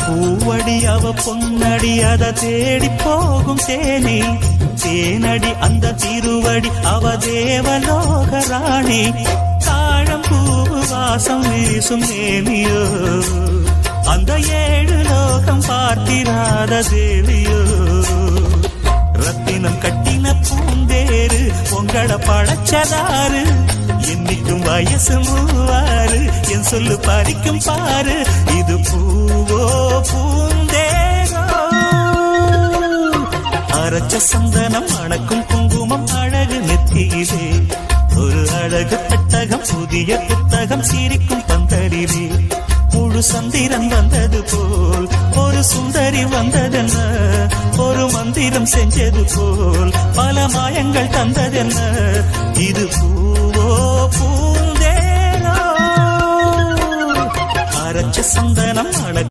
பூவடி அவ பொன்னடி அத தேடி போகும் தேனி தேனடி அந்த திருவடி அவ தேவலோக ராணி தாழம் பூவு வாசம் வீசும் நேமியோ அந்த 7 லோகம் பார்த்திராத தேவியோ ரத்தினம் கட்டின பூந்தேரு உங்கள பழச்சதாரு என்னைக்கும் வயசு 36 என் சொல்லு பறிக்கும் பாரு இது பூவோ பூந்தேரோ அரைச்ச சந்தனம் அணக்கும் குங்குமம் அழகு நெத்தியிலே ஒரு அழகு பெட்டகம் புதிய புத்தகம் சிரிக்கும் பந்தரிலே முழு சந்திரன் வந்தது போல் ஒரு சுந்தரி வந்ததென்ன ஒரு மந்திரம் செஞ்சது போல் பல மாயங்கள் தந்ததென்ன இது பூவோ பூந்தேரோ அரைச்ச சந்தனம்